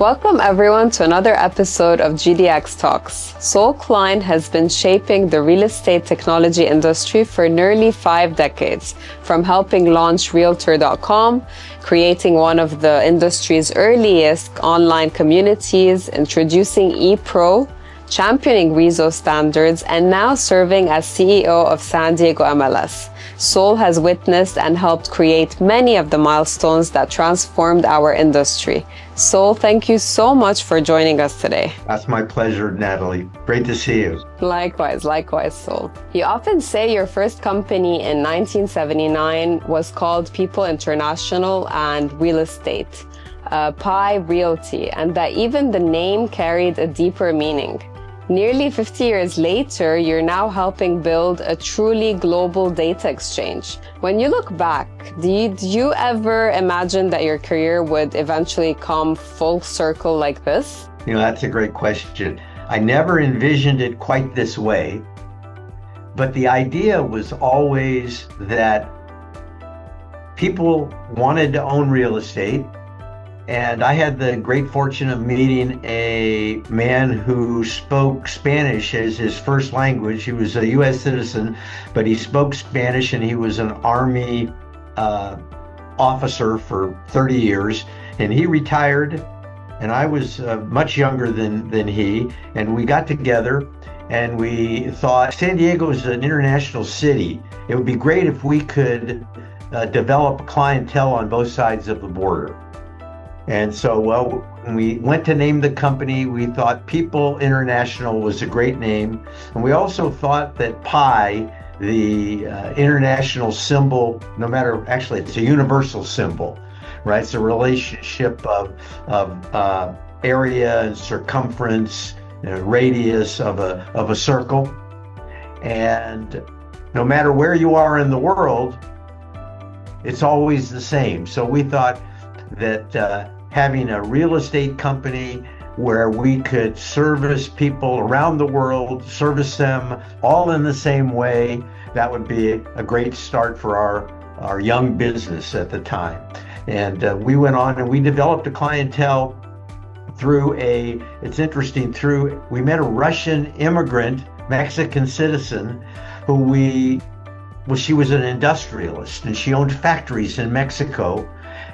Welcome everyone to another episode of GDX Talks. Saul Klein has been shaping the real estate technology industry for nearly 5 decades, from helping launch Realtor.com, creating one of the industry's earliest online communities, introducing ePro, championing RESO standards, and now serving as CEO of San Diego MLS. Saul has witnessed and helped create many of the milestones that transformed our industry. Saul, thank you so much for joining us today. That's my pleasure, Natalie. Great to see you. Likewise, Saul. You often say your first company in 1979 was called People International and Real Estate, Pi Realty, and that even the name carried a deeper meaning. Nearly 50 years later, you're now helping build a truly global data exchange. When you look back, did you ever imagine that your career would eventually come full circle like this? That's a great question. I never envisioned it quite this way, but the idea was always that people wanted to own real estate. And I had the great fortune of meeting a man who spoke Spanish as his first language. He was a U.S. citizen, but he spoke Spanish, and he was an Army officer for 30 years. And he retired, and I was much younger than he. And we got together, and we thought, San Diego is an international city. It would be great if we could develop clientele on both sides of the border. And so, when we went to name the company, we thought People International was a great name. And we also thought that Pi, the international symbol, actually it's a universal symbol, right? It's a relationship of area and circumference, radius of a circle. And no matter where you are in the world, it's always the same. So we thought that having a real estate company where we could service people around the world, service them all in the same way, that would be a great start for our young business at the time. And we went on and we developed a clientele we met a Russian immigrant, Mexican citizen, she was an industrialist, and she owned factories in Mexico.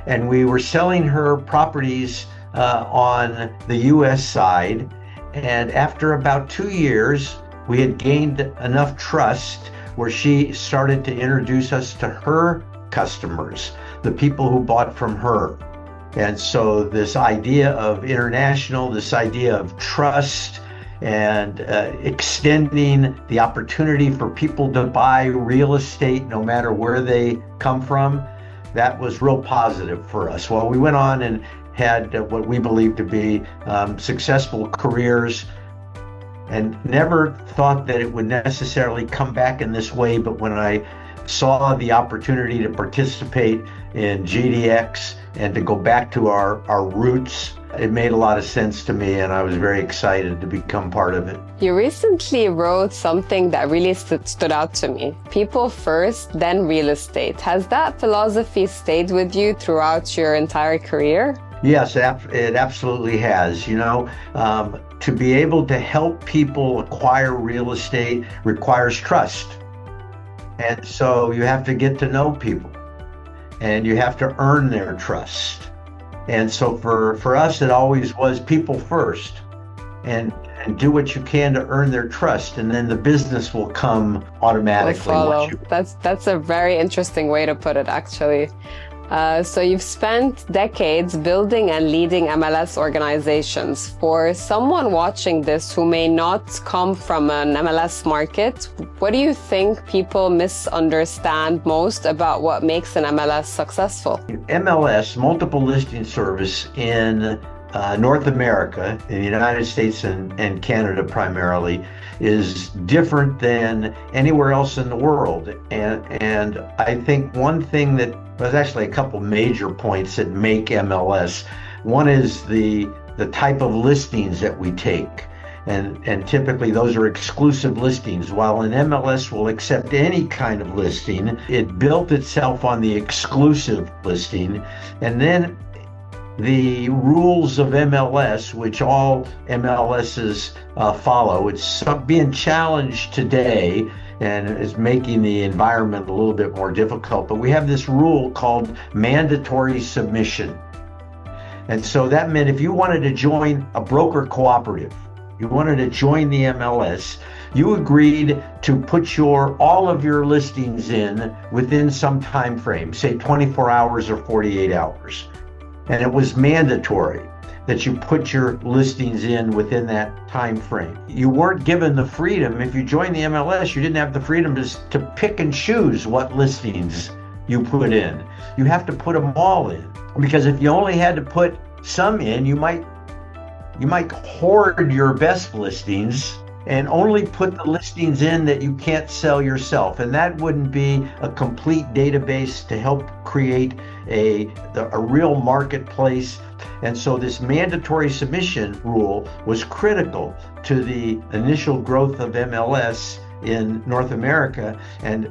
And we were selling her properties on the U.S. side. And after about 2 years, we had gained enough trust where she started to introduce us to her customers, the people who bought from her. And so this idea of international, this idea of trust, and extending the opportunity for people to buy real estate no matter where they come from, that was real positive for us. Well, we went on and had what we believe to be successful careers, and never thought that it would necessarily come back in this way. But when I saw the opportunity to participate in GDX and to go back to our roots, it made a lot of sense to me, and I was very excited to become part of it. You recently wrote something that really stood out to me. People first, then real estate. Has that philosophy stayed with you throughout your entire career? Yes, it absolutely has. To be able to help people acquire real estate requires trust. And so you have to get to know people, and you have to earn their trust. And so for us, it always was people first, and do what you can to earn their trust, and then the business will come automatically. Will follow. That's a very interesting way to put it, actually. So you've spent decades building and leading MLS organizations. For someone watching this who may not come from an MLS market, what do you think people misunderstand most about what makes an MLS successful? MLS, multiple listing service in North America, in the United States and Canada primarily, is different than anywhere else in the world. And I think one thing there's actually a couple major points that make MLS. One is the type of listings that we take. And typically those are exclusive listings. While an MLS will accept any kind of listing, it built itself on the exclusive listing. And then the rules of MLS, which all MLSs follow. It's being challenged today and is making the environment a little bit more difficult. But we have this rule called mandatory submission. And so that meant if you wanted to join a broker cooperative, you wanted to join the MLS, you agreed to put all of your listings in within some time frame, say 24 hours or 48 hours. And it was mandatory that you put your listings in within that time frame. You weren't given the freedom. If you joined the MLS, you didn't have the freedom to pick and choose what listings you put in. You have to put them all in, because if you only had to put some in, you might hoard your best listings and only put the listings in that you can't sell yourself. And that wouldn't be a complete database to help create a real marketplace. And so this mandatory submission rule was critical to the initial growth of MLS in North America. And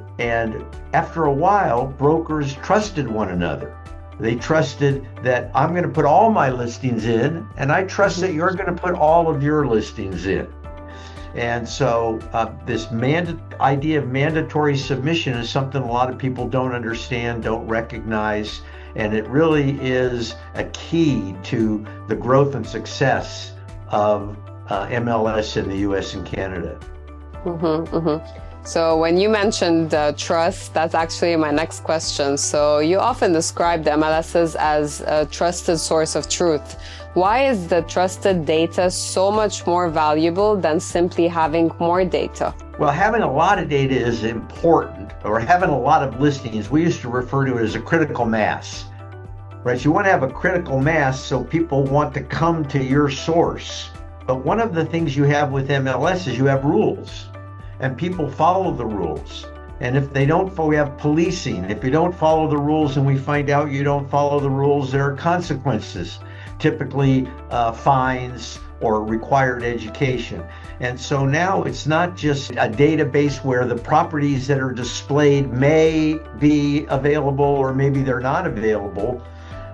after a while, brokers trusted one another. They trusted that I'm going to put all my listings in, and I trust that you're going to put all of your listings in. And so this idea of mandatory submission is something a lot of people don't understand, don't recognize, and it really is a key to the growth and success of MLS in the US and Canada. Mm-hmm, mm-hmm. So when you mentioned trust, that's actually my next question. So you often describe the MLSs as a trusted source of truth. Why is the trusted data so much more valuable than simply having more data? Well, having a lot of data is important, or having a lot of listings, we used to refer to it as a critical mass, right? You want to have a critical mass so people want to come to your source. But one of the things you have with MLS is you have rules. And people follow the rules. And if they don't, we have policing. If you don't follow the rules and we find out you don't follow the rules, there are consequences, typically fines or required education. And so now it's not just a database where the properties that are displayed may be available or maybe they're not available.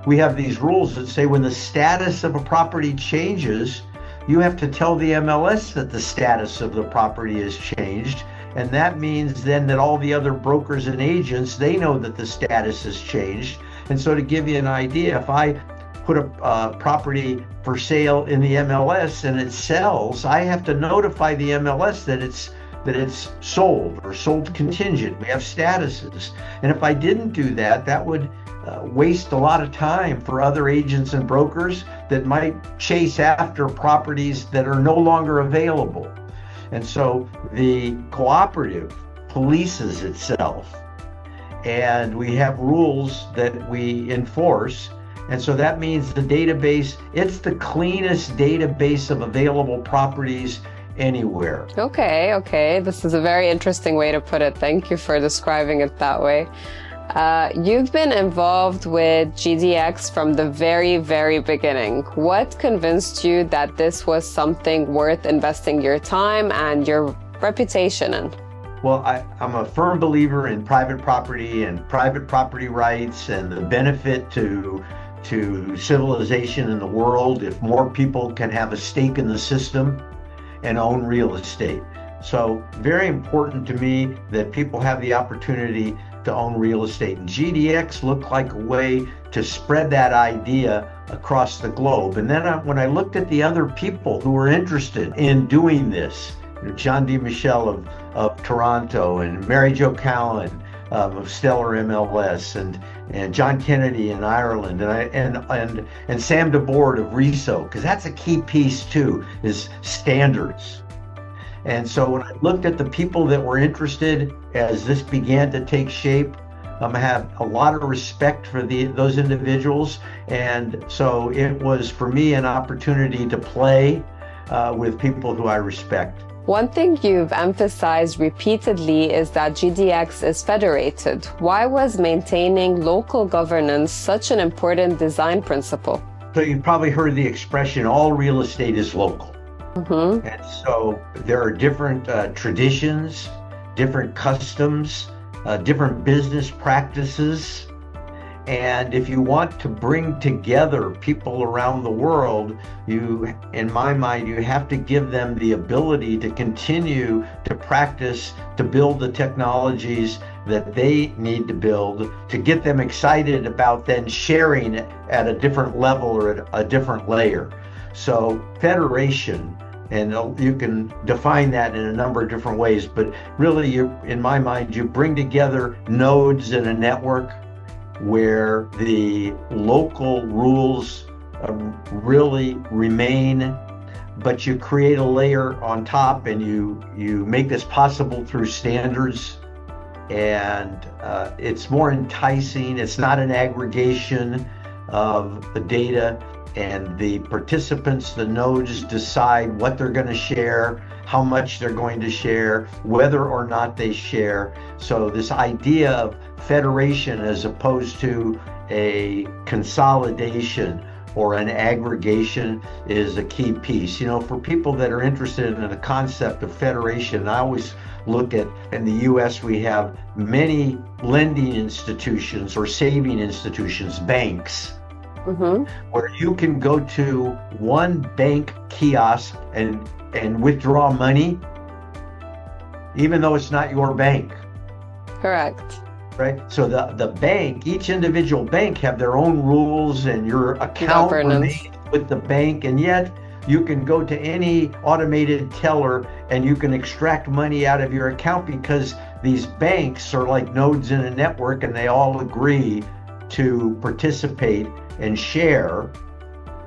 We have these rules that say when the status of a property changes, you have to tell the MLS that the status of the property has changed. And that means then that all the other brokers and agents, they know that the status has changed. And so to give you an idea, if I put a property for sale in the MLS and it sells, I have to notify the MLS that it's sold or sold contingent. We have statuses. And if I didn't do that, that would waste a lot of time for other agents and brokers that might chase after properties that are no longer available. And so the cooperative polices itself, and we have rules that we enforce. And so that means the database, it's the cleanest database of available properties anywhere. Okay. This is a very interesting way to put it. Thank you for describing it that way. You've been involved with GDX from the very, very beginning. What convinced you that this was something worth investing your time and your reputation in? Well, I'm a firm believer in private property and private property rights and the benefit to civilization in the world if more people can have a stake in the system and own real estate. So very important to me that people have the opportunity to own real estate. And GDX looked like a way to spread that idea across the globe. And then when I looked at the other people who were interested in doing this, John D. Michel of Toronto, and Mary Jo Cowan of Stellar MLS, and John Kennedy in Ireland, and Sam DeBoard of RESO, because that's a key piece too, is standards. And so when I looked at the people that were interested as this began to take shape, I have a lot of respect for those individuals. And so it was for me an opportunity to play with people who I respect. One thing you've emphasized repeatedly is that GDX is federated. Why was maintaining local governance such an important design principle? So you've probably heard the expression, all real estate is local. Mm-hmm. And so there are different traditions, different customs, different business practices. And if you want to bring together people around the world, in my mind, you have to give them the ability to continue to practice, to build the technologies that they need to build, to get them excited about then sharing at a different level or at a different layer. So federation, and you can define that in a number of different ways, but really, in my mind, you bring together nodes in a network where the local rules really remain, but you create a layer on top, and you make this possible through standards, and it's more enticing. It's not an aggregation of the data, and the participants, the nodes, decide what they're going to share, how much they're going to share, whether or not they share. So this idea of federation as opposed to a consolidation or an aggregation is a key piece. For people that are interested in the concept of federation, I always look at, in the US, we have many lending institutions or saving institutions, banks, where you can go to one bank kiosk and withdraw money, even though it's not your bank. Correct. Right? So the bank, each individual bank have their own rules, and your account remains with the bank, and yet you can go to any automated teller and you can extract money out of your account because these banks are like nodes in a network, and they all agree to participate and share,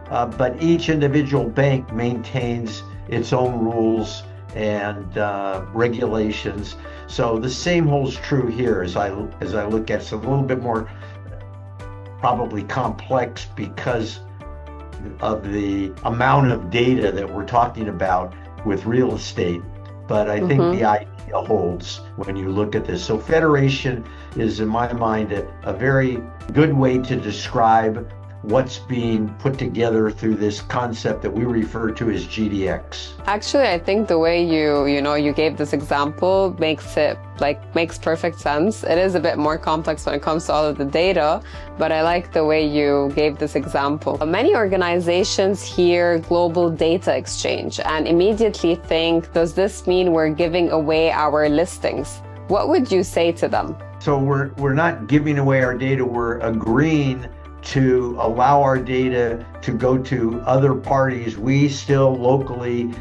but each individual bank maintains its own rules and regulations. So the same holds true here as I look at it. It's a little bit more probably complex because of the amount of data that we're talking about with real estate, but I think the idea holds when you look at this. So federation is, in my mind, a very good way to describe what's being put together through this concept that we refer to as GDX. Actually, I think the way you gave this example makes perfect sense. It is a bit more complex when it comes to all of the data, but I like the way you gave this example. Many organizations hear global data exchange and immediately think, does this mean we're giving away our listings? What would you say to them? So we're not giving away our data, we're agreeing to allow our data to go to other parties. We still locally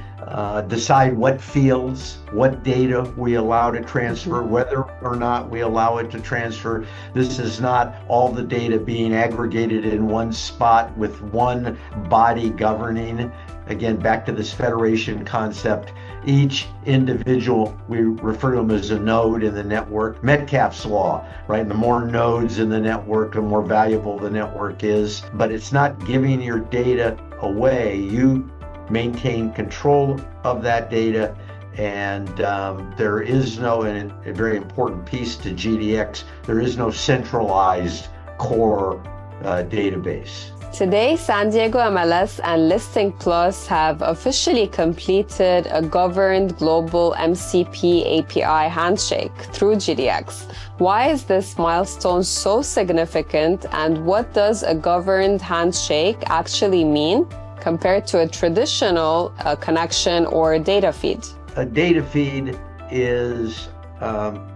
decide what fields, what data we allow to transfer, whether or not we allow it to transfer. This is not all the data being aggregated in one spot with one body governing. Again, back to this federation concept. Each individual, we refer to them as a node in the network. Metcalfe's law, right? The more nodes in the network, the more valuable the network is. But it's not giving your data away. You maintain control of that data, and there is no, and a very important piece to GDX, there is no centralized core database. Today, San Diego MLS and Listing Plus have officially completed a governed global MCP API handshake through GDX. Why is this milestone so significant, and what does a governed handshake actually mean compared to a traditional connection or data feed? A data feed is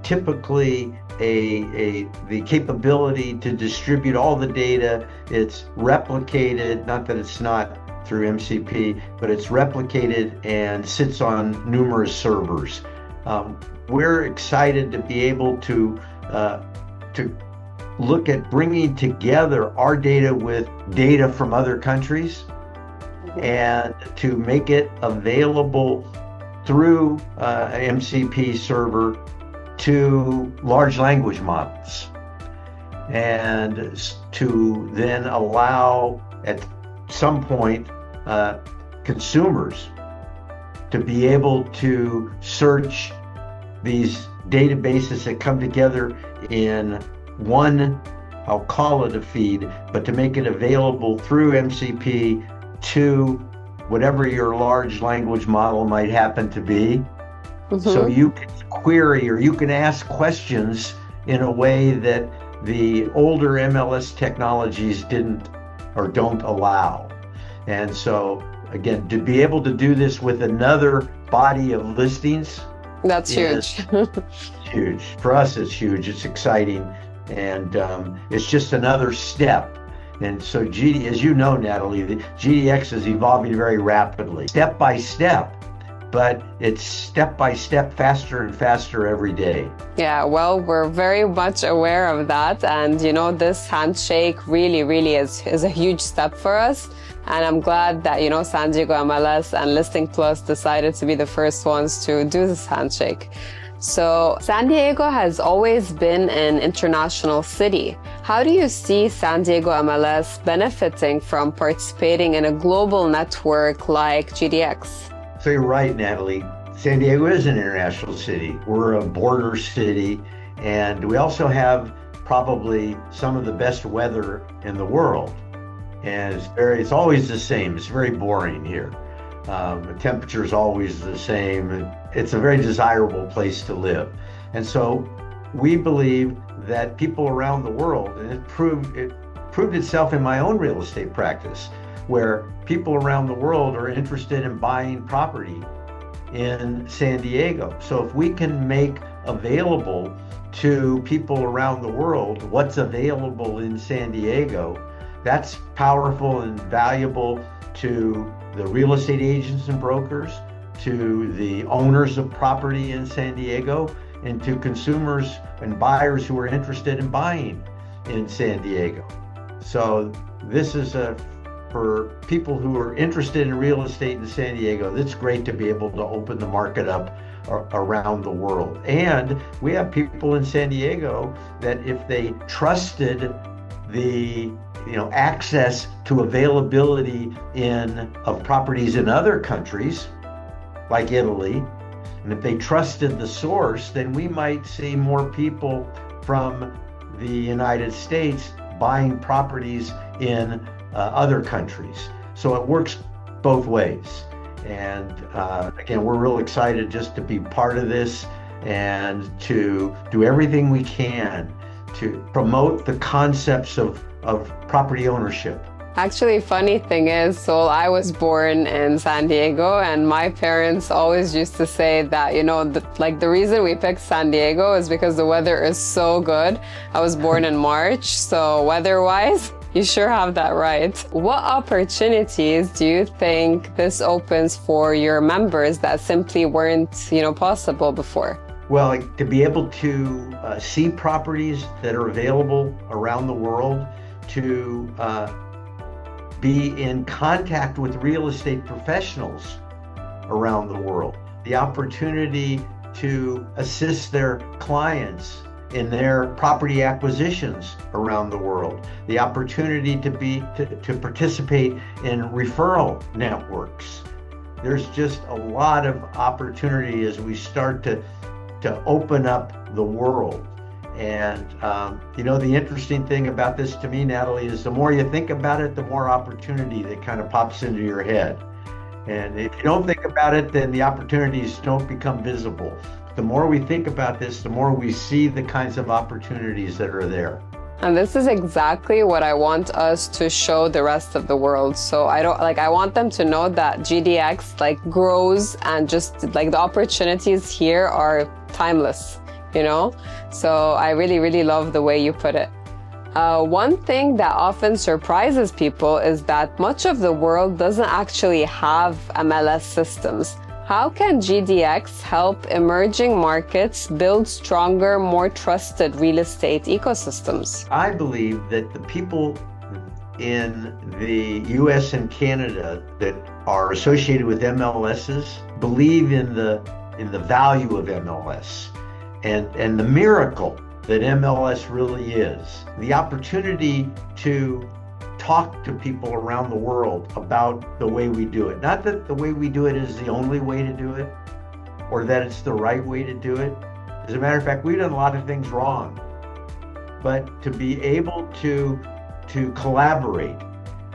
typically the capability to distribute all the data. It's replicated, not that it's not through MCP, but it's replicated and sits on numerous servers. We're excited to be able to look at bringing together our data with data from other countries and to make it available through MCP server to large language models, and to then allow at some point consumers to be able to search these databases that come together in one, I'll call it a feed, but to make it available through MCP to whatever your large language model might happen to be. So you can query or you can ask questions in a way that the older MLS technologies didn't or don't allow. And so, again, to be able to do this with another body of listings, that's huge. Huge. For us, it's huge. It's exciting. And it's just another step. And so, as you know, Natalie, the GDX is evolving very rapidly, step by step. But it's step by step, faster and faster every day. Yeah, well, we're very much aware of that. And, this handshake really is a huge step for us. And I'm glad that, San Diego MLS and Listing Plus decided to be the first ones to do this handshake. So San Diego has always been an international city. How do you see San Diego MLS benefiting from participating in a global network like GDX? So you're right, Natalie. San Diego is an international city. We're a border city, and we also have probably some of the best weather in the world. And it's always the same. It's very boring here. The temperature is always the same. It's a very desirable place to live. And so we believe that people around the world, and it proved itself in my own real estate practice, where people around the world are interested in buying property in San Diego. So if we can make available to people around the world what's available in San Diego, that's powerful and valuable to the real estate agents and brokers, to the owners of property in San Diego, and to consumers and buyers who are interested in buying in San Diego. So this is for people who are interested in real estate in San Diego, it's great to be able to open the market up around the world. And we have people in San Diego that if they trusted the access to availability of properties in other countries like Italy, and if they trusted the source, then we might see more people from the United States buying properties in other countries. So it works both ways. And again, we're real excited just to be part of this and to do everything we can to promote the concepts of property ownership. Actually, funny thing is, Saul, I was born in San Diego, and my parents always used to say that, the reason we picked San Diego is because the weather is so good. I was born in March, so weather-wise, you sure have that right. What opportunities do you think this opens for your members that simply weren't, possible before? Well, to be able to see properties that are available around the world, to be in contact with real estate professionals around the world, the opportunity to assist their clients in their property acquisitions around the world, the opportunity to participate in referral networks. There's just a lot of opportunity as we start to open up the world. And the interesting thing about this to me, Natalie, is the more you think about it, the more opportunity that kind of pops into your head. And if you don't think about it, then the opportunities don't become visible. The more we think about this, the more we see the kinds of opportunities that are there. And this is exactly what I want us to show the rest of the world. So I want them to know that GDX grows, and just the opportunities here are timeless, So I really love the way you put it. One thing that often surprises people is that much of the world doesn't actually have MLS systems. How can GDX help emerging markets build stronger, more trusted real estate ecosystems? I believe that the people in the US and Canada that are associated with MLSs believe in the value of MLS and the miracle that MLS really is. The opportunity to talk to people around the world about the way we do it. Not that the way we do it is the only way to do it, or that it's the right way to do it. As a matter of fact, we've done a lot of things wrong. But to be able to collaborate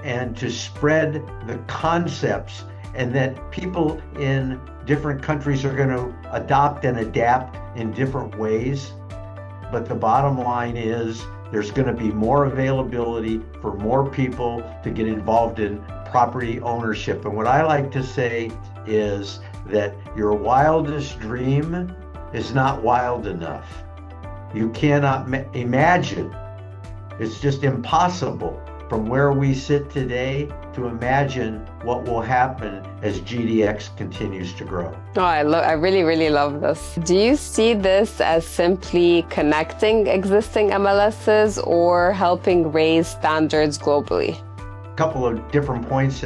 and to spread the concepts, and that people in different countries are going to adopt and adapt in different ways. But the bottom line is there's going to be more availability for more people to get involved in property ownership. And what I like to say is that your wildest dream is not wild enough. You cannot imagine. It's just impossible from where we sit today to imagine what will happen as GDX continues to grow. Oh, I really, really love this. Do you see this as simply connecting existing MLSs or helping raise standards globally? A couple of different points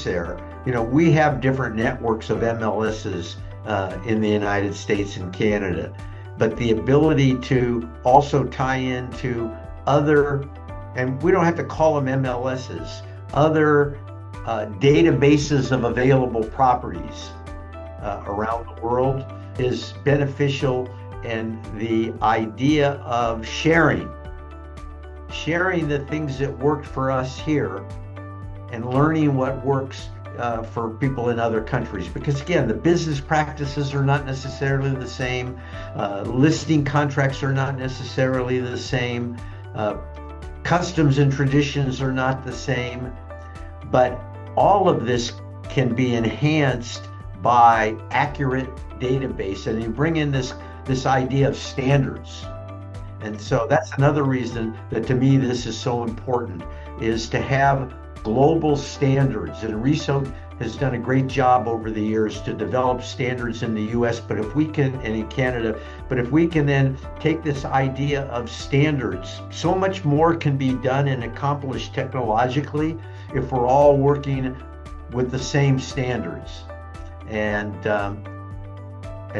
there. You know, we have different networks of MLSs in the United States and Canada, but the ability to also tie into other, and we don't have to call them MLSs, other databases of available properties around the world is beneficial. And the idea of sharing the things that worked for us here and learning what works for people in other countries. Because again, the business practices are not necessarily the same. Listing contracts are not necessarily the same. Customs and traditions are not the same. But all of this can be enhanced by accurate database. And you bring in this idea of standards. And so that's another reason that to me this is so important, is to have global standards. And RESO has done a great job over the years to develop standards in the US, but if we can, and in Canada, but if we can then take this idea of standards, so much more can be done and accomplished technologically if we're all working with the same standards. And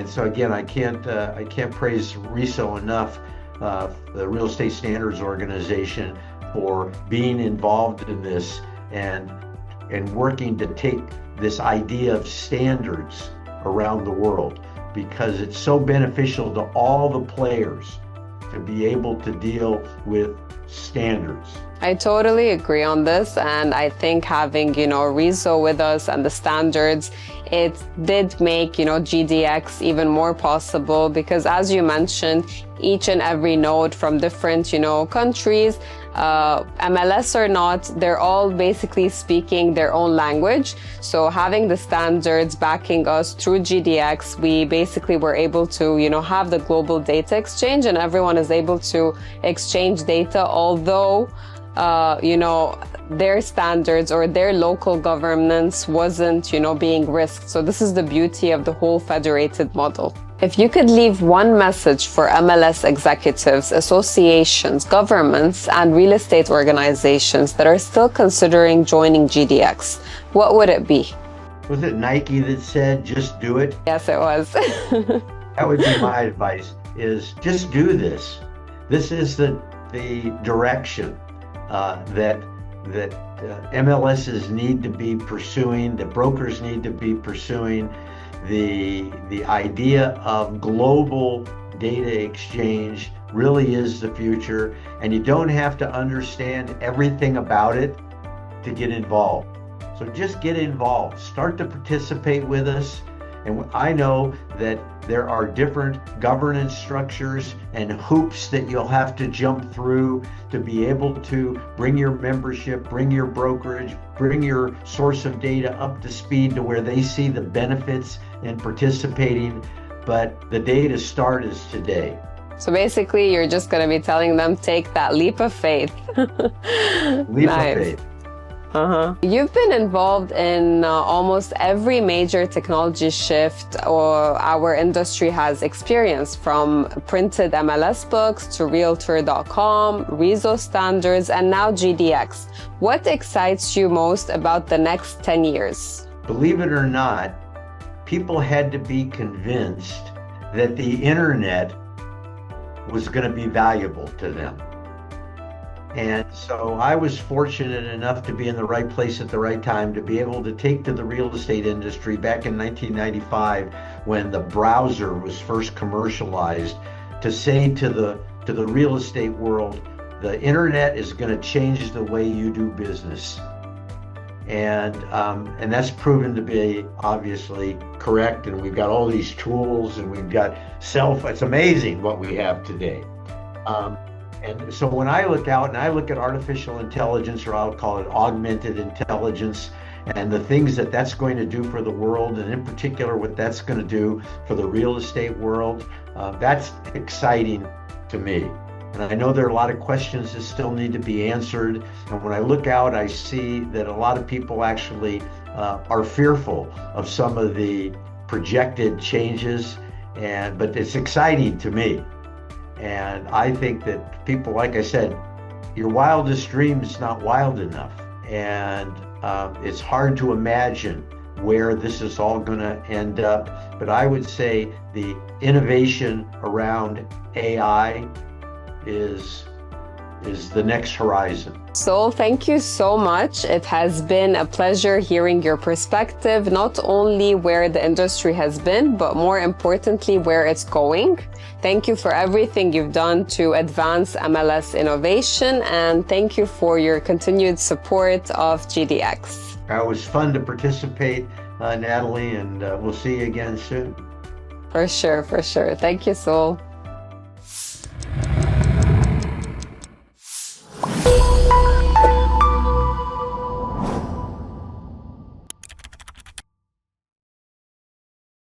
so again, I can't praise RESO enough, the Real Estate Standards Organization, for being involved in this and working to take this idea of standards around the world, because it's so beneficial to all the players to be able to deal with standards. I totally agree on this, and I think having, RESO with us and the standards, it did make, GDX even more possible, because as you mentioned, each and every node from different, countries, MLS or not, they're all basically speaking their own language. So having the standards backing us through GDX, we basically were able to, have the global data exchange, and everyone is able to exchange data, although their standards or their local governance wasn't, being risked. So this is the beauty of the whole federated model. If you could leave one message for MLS executives, associations, governments, and real estate organizations that are still considering joining GDX, what would it be? Was it Nike that said, just do it? Yes, it was. That would be my advice, is just do this. This is the direction that MLSs need to be pursuing, that brokers need to be pursuing. The idea of global data exchange really is the future, and you don't have to understand everything about it to get involved. So just get involved, start to participate with us. And I know that there are different governance structures and hoops that you'll have to jump through to be able to bring your membership, bring your brokerage, bring your source of data up to speed to where they see the benefits in participating. But the day to start is today. So basically, you're just going to be telling them, take that leap of faith. Leap of faith. You've been involved in almost every major technology shift our industry has experienced, from printed MLS books to Realtor.com, RESO standards, and now GDX. What excites you most about the next 10 years? Believe it or not, people had to be convinced that the internet was going to be valuable to them. And so I was fortunate enough to be in the right place at the right time, to be able to take to the real estate industry back in 1995, when the browser was first commercialized, to say to the real estate world, the internet is going to change the way you do business. And that's proven to be obviously correct. And we've got all these tools, and we've got it's amazing what we have today. And so when I look out and I look at artificial intelligence, or I'll call it augmented intelligence, and the things that that's going to do for the world, and in particular what that's going to do for the real estate world, that's exciting to me. And I know there are a lot of questions that still need to be answered. And when I look out, I see that a lot of people actually are fearful of some of the projected changes, but it's exciting to me. And I think that people, like I said, your wildest dream is not wild enough. And it's hard to imagine where this is all going to end up. But I would say the innovation around AI is the next horizon. Saul, thank you so much. It has been a pleasure hearing your perspective, not only where the industry has been, but more importantly, where it's going. Thank you for everything you've done to advance MLS innovation, and thank you for your continued support of GDX. It was fun to participate, Natalie, and we'll see you again soon. For sure, for sure. Thank you, Saul.